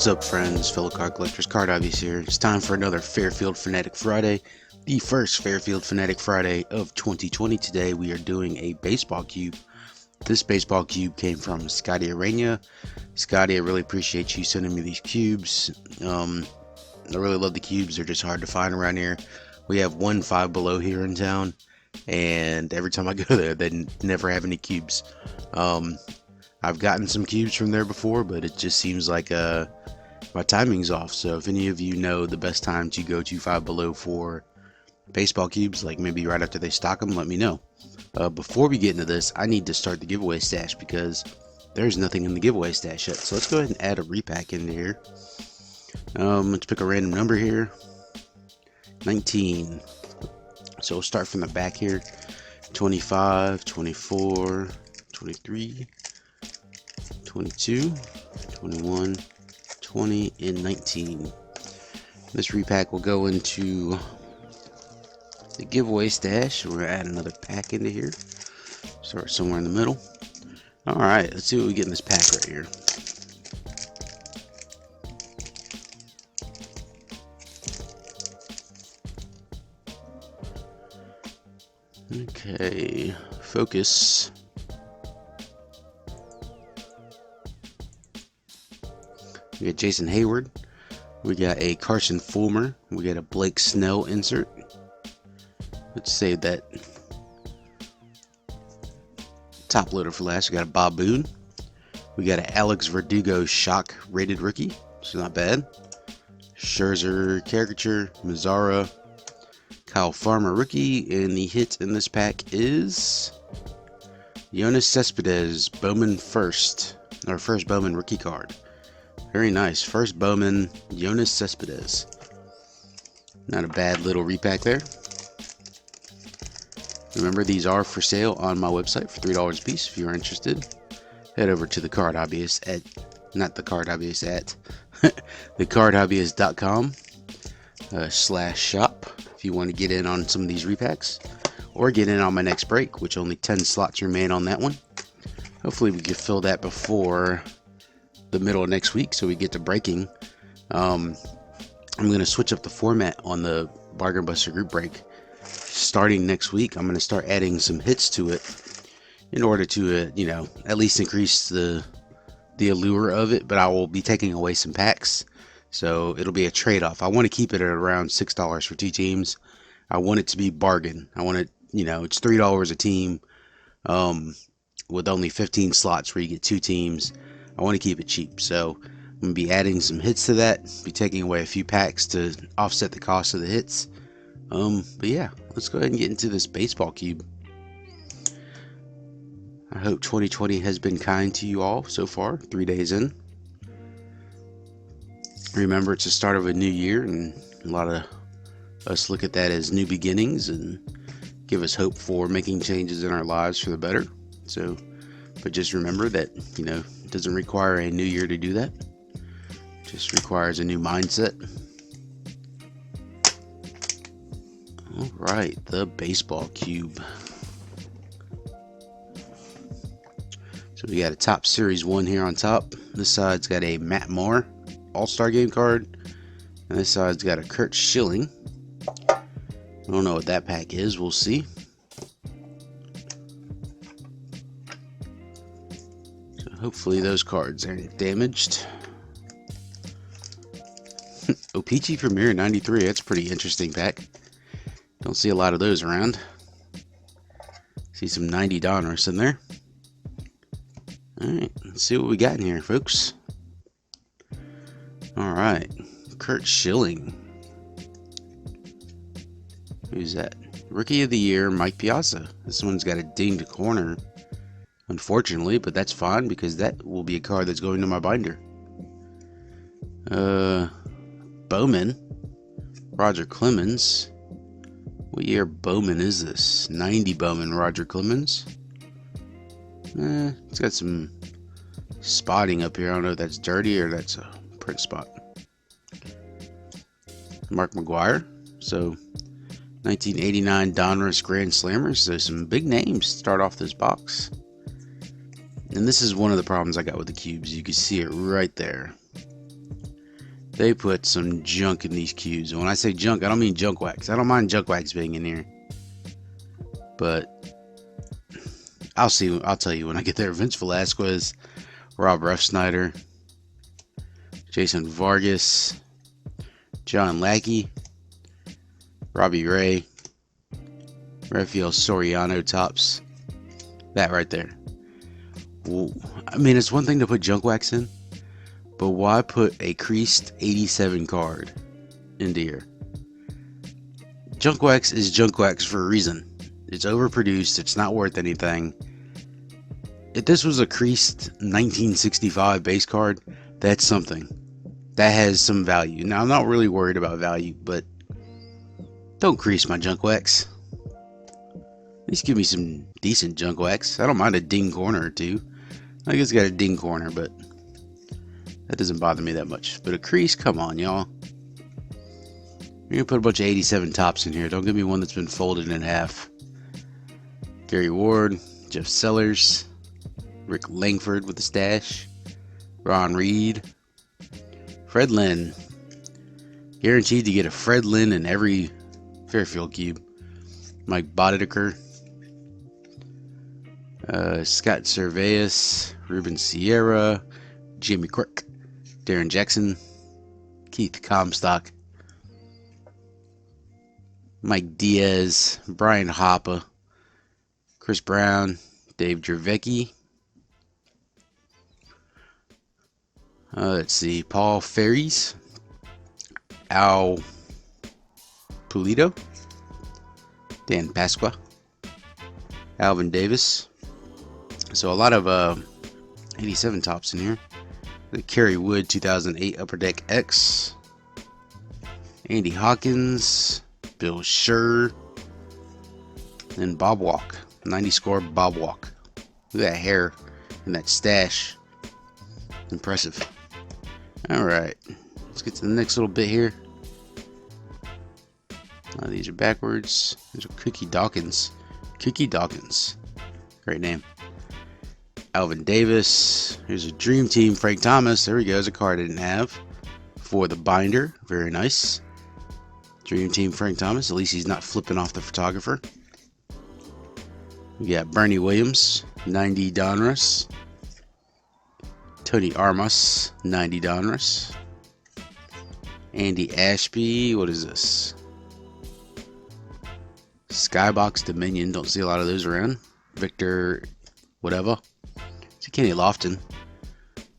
What's up, friends, fellow card collectors? Card Obvious here. It's time for another Fairfield Fanatic Friday, the first Fairfield Fanatic Friday of 2020. Today we are doing a baseball cube. This baseball cube came from Scotty Arena. Scotty, I really appreciate you sending me these cubes. I really love the cubes. They're just hard to find around here. We have one Five Below here in town, and every time I go there, they never have any cubes. I've gotten some cubes from there before, but it just seems like my timing's off. So if any of you know the best time to go to Five Below for baseball cubes, like maybe right after they stock them, let me know. Before we get into this, I need to start the giveaway stash because there's nothing in the giveaway stash yet. So let's go ahead and add a repack into here. Let's pick a random number here. 19. So we'll start from the back here. 25, 24, 23, 22, 21, 20, and 19. This repack will go into the giveaway stash. We're gonna add another pack into here. Start somewhere in the middle. Alright, let's see what we get in this pack right here. Okay, focus. We got Jason Hayward. We got a Carson Fulmer. We got a Blake Snell insert. Let's save that top loader for last. We got a Bob Boone. We got an Alex Verdugo shock rated rookie. So not bad. Scherzer caricature. Mazzara. Kyle Farmer rookie. And the hit in this pack is Yoenis Cespedes Bowman first. Our first Bowman rookie card. Very nice. First Bowman, Yoenis Cespedes. Not a bad little repack there. Remember, these are for sale on my website for $3 a piece. If you're interested, head over to the Card Hobbyist at, not the Card Hobbyist at, thecardhobbyist.com /shop if you want to get in on some of these repacks or get in on my next break, which only 10 slots remain on that one. Hopefully we can fill that before the middle of next week so we get to breaking. I'm going to switch up the format on the Bargain Buster group break starting next week. I'm going to start adding some hits to it in order to at least increase the allure of it, but I will be taking away some packs, so it'll be a trade-off. I want to keep it at around $6 for two teams. I want it to be bargain. I want it, it's $3 a team with only 15 slots where you get two teams. I want to keep it cheap, so I'm going to be adding some hits to that, be taking away a few packs to offset the cost of the hits. But yeah, let's go ahead and get into this baseball cube. I hope 2020 has been kind to you all so far, 3 days in. Remember, it's the start of a new year, and a lot of us look at that as new beginnings and give us hope for making changes in our lives for the better. So, but just remember that, it doesn't require a new year to do that. It just requires a new mindset. All right, the baseball cube. So we got a top series 1 here on top. This side's got a Matt Moore All-Star Game card, and this side's got a Kurt Schilling. I don't know what that pack is. We'll see. Hopefully those cards aren't damaged. O-Pee-Chee Premier 93. That's a pretty interesting pack. Don't see a lot of those around. See some 90 Donruss in there. Alright, let's see what we got in here, folks. Alright, Kurt Schilling. Who's that? Rookie of the Year, Mike Piazza. This one's got a dinged corner, unfortunately, but that's fine because that will be a card that's going to my binder. Bowman, Roger Clemens. What year Bowman is this? 90 Bowman, Roger Clemens. It's got some spotting up here. I don't know if that's dirty or that's a print spot. Mark McGwire. So 1989 Donruss Grand Slammers. So some big names start off this box. And this is one of the problems I got with the cubes. You can see it right there. They put some junk in these cubes. And when I say junk, I don't mean junk wax. I don't mind junk wax being in here. But I'll see. I'll tell you when I get there. Vince Velasquez, Rob Refsnyder, Jason Vargas, John Lackey, Robbie Ray, Rafael Soriano tops. That right there. Well, I mean, it's one thing to put junk wax in, but why put a creased 87 card into here? Junk wax is junk wax for a reason. It's overproduced. It's not worth anything. If this was a creased 1965 base card, that's something. That has some value. Now, I'm not really worried about value, but don't crease my junk wax. At least give me some decent junk wax. I don't mind a ding corner or two. I guess it's got a ding corner, but that doesn't bother me that much. But a crease, come on, y'all. You're going to put a bunch of 87 tops in here. Don't give me one that's been folded in half. Gary Ward, Jeff Sellers, Rick Langford with the stash, Ron Reed, Fred Lynn. Guaranteed to get a Fred Lynn in every Fairfield cube. Mike Boddicker, Scott Servais, Ruben Sierra, Jimmy Quirk, Darren Jackson, Keith Comstock, Mike Diaz, Brian Hoppe, Chris Brown, Dave Dravecki. Let's see, Paul Ferries, Al Pulido, Dan Pasqua, Alvin Davis. So a lot of 87 tops in here. The Kerry Wood 2008 Upper Deck X, Andy Hawkins, Bill Scherr, and Bob Walk. 90 score Bob Walk. Look at that hair and that stash. Impressive. Alright, let's get to the next little bit here. These are backwards. These are Cookie Dawkins. Cookie Dawkins. Great name. Alvin Davis. Here's a Dream Team Frank Thomas. There we go. There's a card I didn't have for the binder. Very nice. Dream Team Frank Thomas. At least he's not flipping off the photographer. We got Bernie Williams, 90 Donruss. Tony Armas, 90 Donruss. Andy Ashby, what is this? Skybox Dominion, don't see a lot of those around. Victor, whatever. See Kenny Lofton.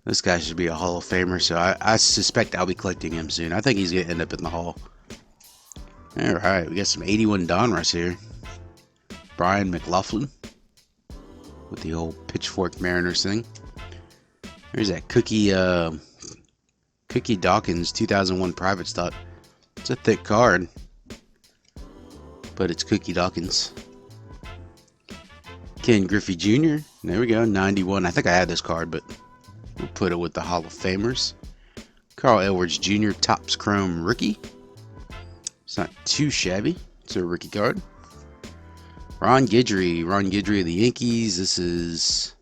This guy should be a Hall of Famer, so I suspect I'll be collecting him soon. I think he's going to end up in the Hall. Alright, we got some 81 Donruss here. Brian McLaughlin with the old Pitchfork Mariners thing. There's that Cookie Dawkins 2001 Private Stock. It's a thick card, but it's Cookie Dawkins. Ken Griffey Jr. There we go, 91. I think I had this card, but we'll put it with the Hall of Famers. Carl Edwards Jr. Topps Chrome Rookie. It's not too shabby. It's a rookie card. Ron Guidry of the Yankees. This is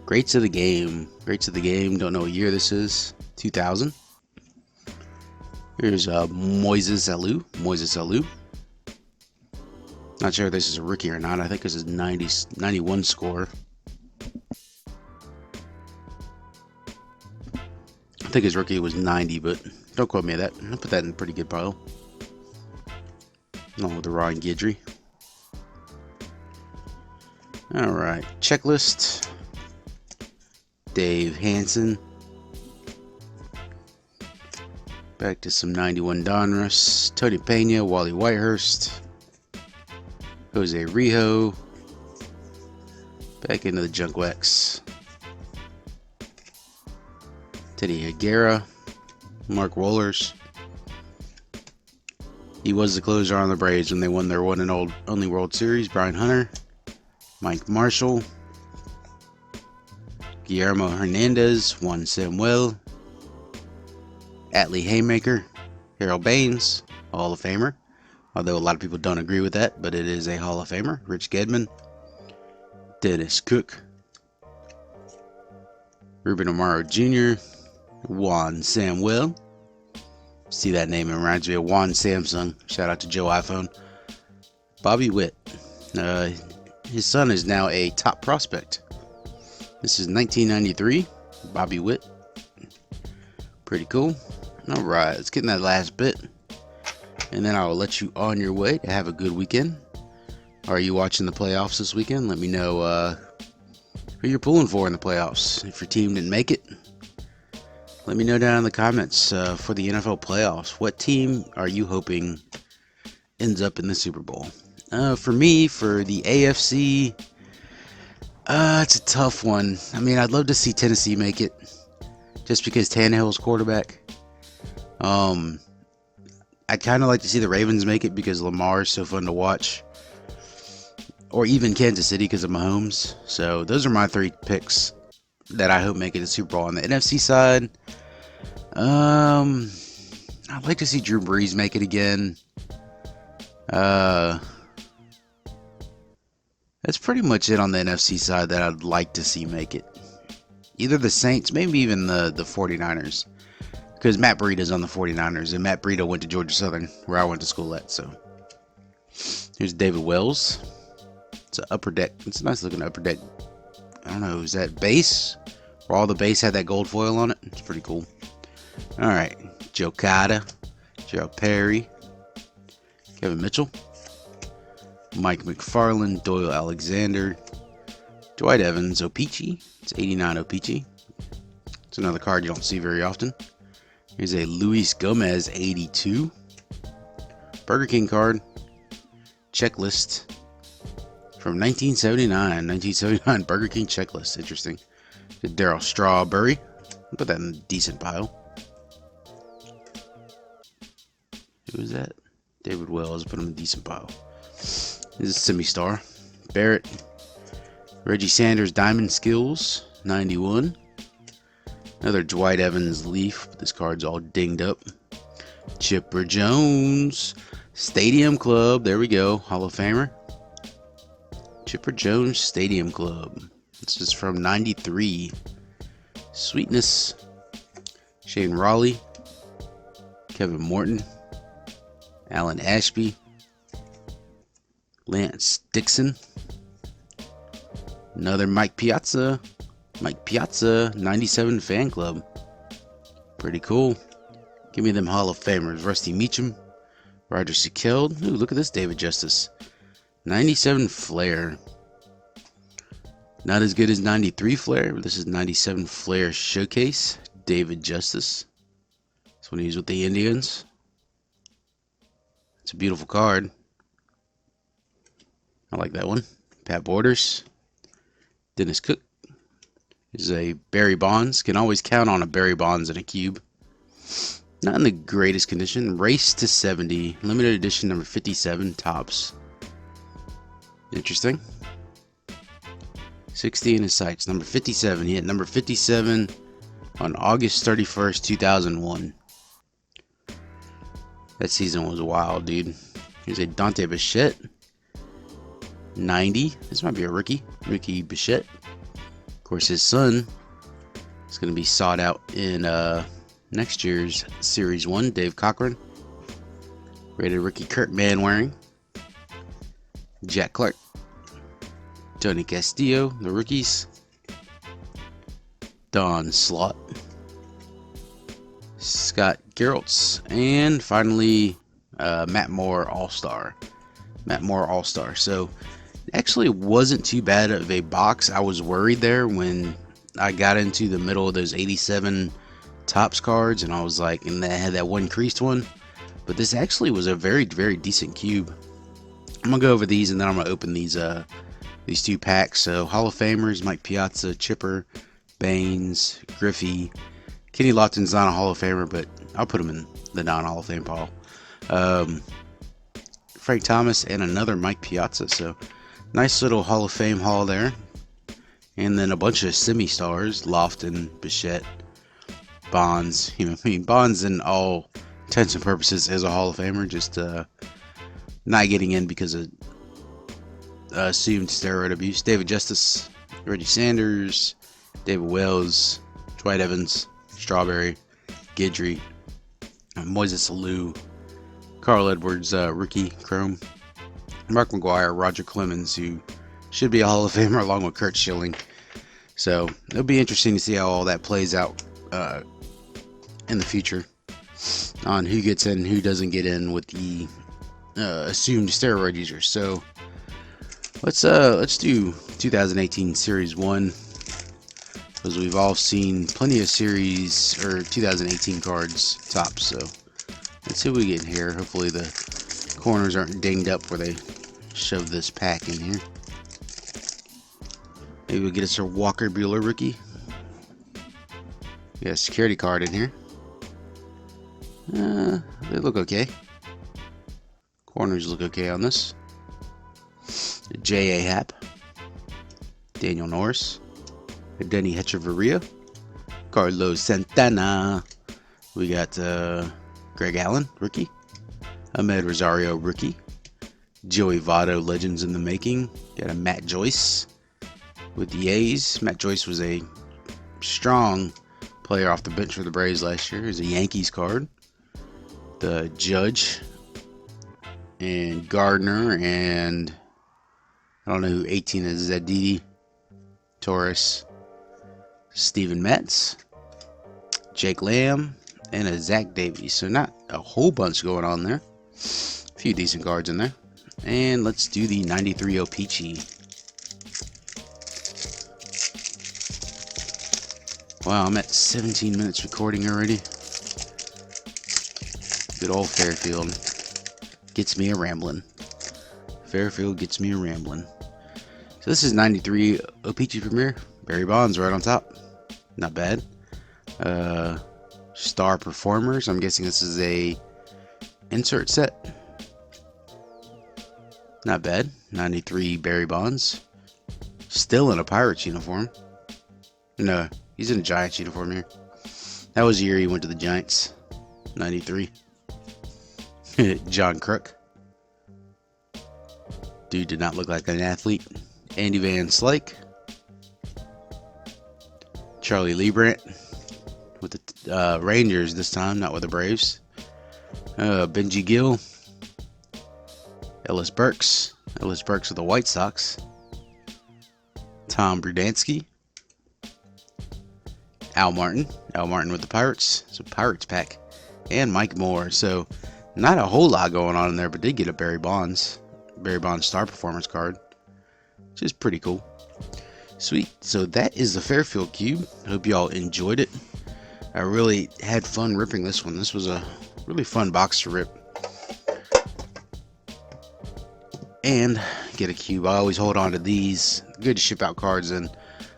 Greats of the Game. Greats of the Game. Don't know what year this is. 2000. Here's Moises Alou. Not sure if this is a rookie or not. I think this is 91 score. I think his rookie was 90, but don't quote me on that. I'll put that in a pretty good pile. Along with the Ron Guidry. Alright, checklist. Dave Hansen. Back to some 91 Donruss. Tony Pena, Wally Whitehurst. Jose Rijo. Back into the junk wax. Teddy Higuera. Mark Wohlers. He was the closer on the Braves when they won their one and only World Series. Brian Hunter. Mike Marshall. Guillermo Hernandez. Juan Samuel. Atlee Haymaker. Harold Baines. Hall of Famer. Although a lot of people don't agree with that, but it is a Hall of Famer. Rich Gedman. Dennis Cook. Ruben Amaro Jr. Juan Samuel. See that name, it reminds me of Juan Samsung. Shout out to Joe iPhone. Bobby Witt. His son is now a top prospect. This is 1993. Bobby Witt. Pretty cool. Alright, let's get in that last bit. And then I will let you on your way to have a good weekend. Are you watching the playoffs this weekend? Let me know who you're pulling for in the playoffs. If your team didn't make it, let me know down in the comments for the NFL playoffs. What team are you hoping ends up in the Super Bowl? For me, for the AFC, it's a tough one. I mean, I'd love to see Tennessee make it, just because Tannehill's quarterback. I'd kind of like to see the Ravens make it because Lamar is so fun to watch. Or even Kansas City because of Mahomes. So those are my three picks that I hope make it to Super Bowl. On the NFC side, I'd like to see Drew Brees make it again. That's pretty much it on the NFC side that I'd like to see make it. Either the Saints, maybe even the 49ers. Because Matt Breida's on the 49ers, and Matt Breida went to Georgia Southern, where I went to school at. So here's David Wells. It's an upper deck. It's a nice looking upper deck. I don't know, is that base? Where all the base had that gold foil on it? It's pretty cool. Alright, Joe Cotta, Gerald Perry, Kevin Mitchell, Mike McFarland, Doyle Alexander, Dwight Evans, O-Pee-Chee. It's 89 O-Pee-Chee. It's another card you don't see very often. Here's a Luis Gomez 82. Burger King card. Checklist. From 1979 Burger King checklist. Interesting. Darryl Strawberry. I'll put that in a decent pile. Who is that? David Wells. Put him in a decent pile. This is Semi-Star. Barrett. Reggie Sanders Diamond Skills. 91. Another Dwight Evans Leaf. This card's all dinged up. Chipper Jones. Stadium Club. There we go. Hall of Famer. Chipper Jones Stadium Club. This is from 93. Sweetness. Shane Raleigh. Kevin Morton. Alan Ashby. Lance Dixon. Another Mike Piazza. Mike Piazza, 97 Fan Club. Pretty cool. Give me them Hall of Famers. Rusty Meacham. Roger Sekeld. Ooh, look at this David Justice. 97 Flair. Not as good as 93 Flair, but this is 97 Flair Showcase. David Justice. This one he was with the Indians. It's a beautiful card. I like that one. Pat Borders. Dennis Cook. This is a Barry Bonds. Can always count on a Barry Bonds in a cube. Not in the greatest condition. Race to 70. Limited edition number 57. Tops. Interesting. 60 in his sights. Number 57. He hit number 57 on August 31st, 2001. That season was wild, dude. Here's a Dante Bichette. 90. This might be a rookie. Ricky Bichette. Of course, his son is going to be sought out in next year's Series 1. Dave Cochran. Rated rookie Kurt Manwaring. Jack Clark. Tony Castillo, the rookies. Don Slott. Scott Geraltz. And finally, Matt Moore All-Star. Matt Moore All-Star. So, actually wasn't too bad of a box. I was worried there when I got into the middle of those 87 Topps cards, and I was like, and that had that one creased one. But this actually was a very, very decent cube. I'm gonna go over these, and then I'm gonna open these two packs. So Hall of Famers: Mike Piazza, Chipper, Baines, Griffey. Kenny Lofton's not a Hall of Famer, but I'll put him in the non-Hall of Fame pile. Frank Thomas and another Mike Piazza. So nice little Hall of Fame haul there. And then a bunch of semi-stars: Lofton, Bichette, Bonds. I mean, Bonds in all intents and purposes is a Hall of Famer, just not getting in because of assumed steroid abuse. David Justice, Reggie Sanders, David Wells, Dwight Evans. Strawberry, Guidry, Moises Alou, Carl Edwards, rookie Chrome, Mark McGuire, Roger Clemens, who should be a Hall of Famer along with Kurt Schilling. So it'll be interesting to see how all that plays out in the future on who gets in, who doesn't get in with the assumed steroid users. So let's do 2018 Series 1, because we've all seen plenty of Series or 2018 cards tops. So let's see what we get in here. Hopefully the corners aren't dinged up where they shove this pack in here. Maybe we'll get us a Walker Buehler rookie. We got a security card in here. They look okay. Corners look okay on this. J.A. Happ, Daniel Norris, Denny Hechavarria, Carlos Santana. We got Greg Allen, rookie. Ahmed Rosario, rookie. Joey Votto, legends in the making. Got a Matt Joyce with the A's. Matt Joyce was a strong player off the bench for the Braves last year. Here's a Yankees card. The Judge and Gardner, and I don't know who 18 is. Zadidi, Torres, Steven Metz, Jake Lamb, and a Zach Davies. So not a whole bunch going on there. A few decent cards in there. And let's do the 93 O-Pee-Chee. Wow, I'm at 17 minutes recording already. Good old Fairfield gets me a rambling. Fairfield gets me a rambling. So this is 93 O-Pee-Chee Premier. Barry Bonds right on top. Not bad. Star Performers. I'm guessing this is a insert set. Not bad. 93 Barry Bonds. Still in a Pirates uniform. No, he's in a Giants uniform here. That was the year he went to the Giants. 93. John Crook. Dude did not look like an athlete. Andy Van Slyke. Charlie Leibrandt with the Rangers this time, not with the Braves. Benji Gill. Ellis Burks. Ellis Burks with the White Sox. Tom Brudansky. Al Martin. Al Martin with the Pirates. It's a Pirates pack. And Mike Moore. So not a whole lot going on in there, but did get a Barry Bonds Star Performance card, which is pretty cool. Sweet. So that is the Fairfield Cube. Hope y'all enjoyed it. I really had fun ripping this one. This was a really fun box to rip and get a cube. I always hold on to these. Good to ship out cards in.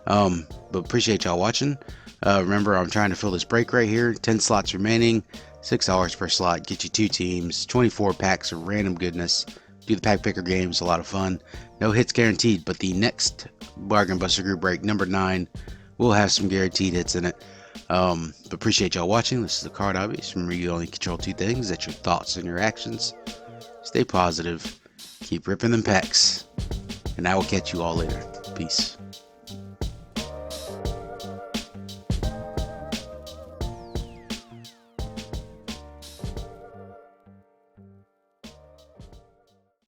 But appreciate y'all watching. Remember, I'm trying to fill this break right here. 10 slots remaining. $6 per slot. Get you 2 teams. 24 packs of random goodness. Do the pack picker games. A lot of fun. No hits guaranteed, but the next Bargain Buster Group break, number 9, will have some guaranteed hits in it. But appreciate y'all watching. This is the Card Hobbyist. Remember, you only control 2 things. That's your thoughts and your actions. Stay positive. Keep ripping them packs. And I will catch you all later. Peace.